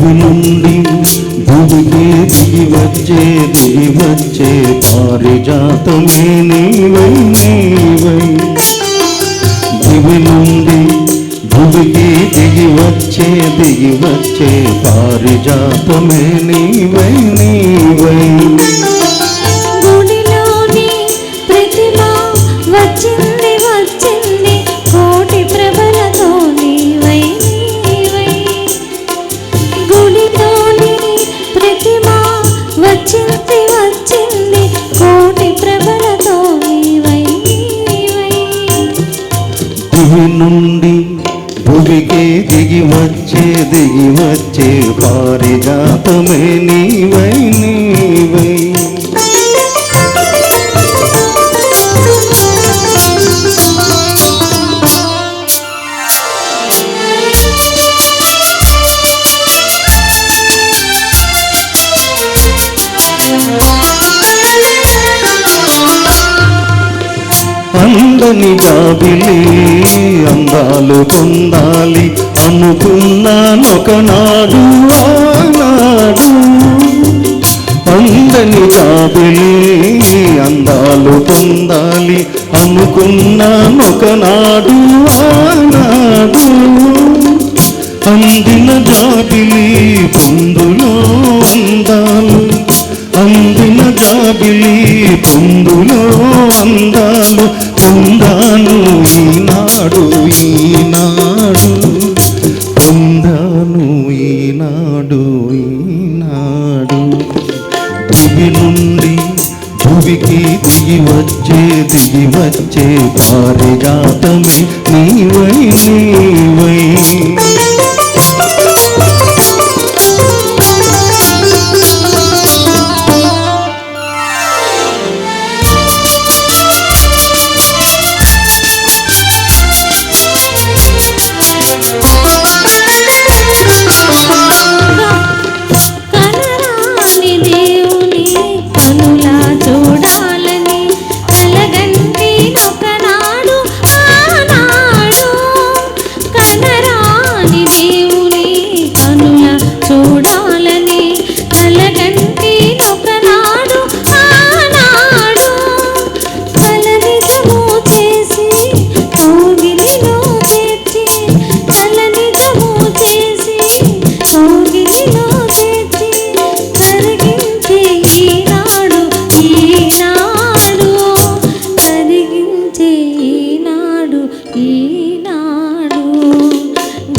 భూమి నుండి భూమికి దిగి వచ్చే పారిజాతమే నీవై నీవై. భూమి నుండి భూమికి దిగి వచ్చే పారిజాతమే నీవై నీవై. గుడిలోని ప్రతిమ వచ్చింది వచ్చింది కోటి ప్రభలతో నీవై నీవై. గుడిలోని ప్రతిమ వచ్చింది వచ్చింది కోటి ప్రభలతో నీవై నీవై. భూమి నుండి భూమికి దిగి వచ్చే పారిజాతమే నీవై నీవై. అందని జాబిలి అందాలు పొందాలి అనుకున్నానొకనాడు ఆనాడు. అందని జాబిలి అందాలు పొందాలి అనుకున్నానొకనాడు ఆనాడు. అందిన జాబిలి పొందులో అందాలు అందిన జాబిలి పొందులో అందాలు పొందాను ఈనాడు ఈనాడు పొందాను ఈనాడు ఈనాడు. భూమి నుండి భూమికి దిగి వచ్చే పారిజాతమే నీవై నీవై.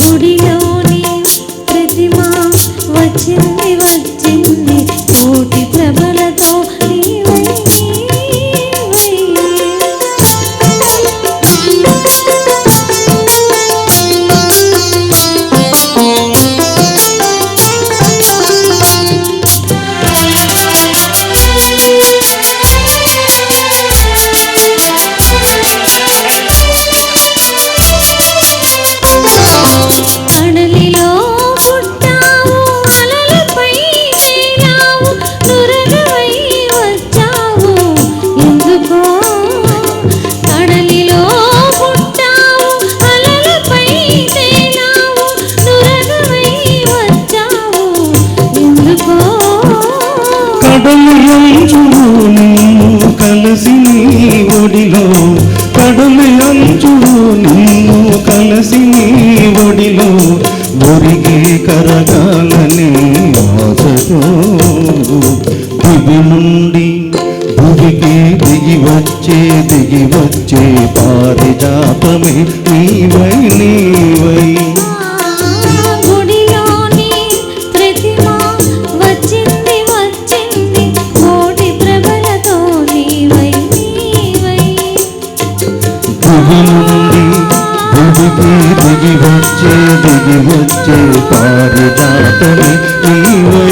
గుడిలోని ప్రతిమ వచ్చింది వచ్చింది కోటి ప్రభలతో నీవై నీవై. కడలి అంచులు నిన్ను కలిసి నీ ఒడిలో కడలి అంచులు నిన్ను కలిసి నీ ఒడిలో ఒరిగి కరగాలని ఆశతో భూమి నుండి భూమికి దిగి వచ్చే పారిజాతమే నీవై నీవై. భూమి నుండి భూమికి దిగి వచ్చే పారిజాతమే నీవై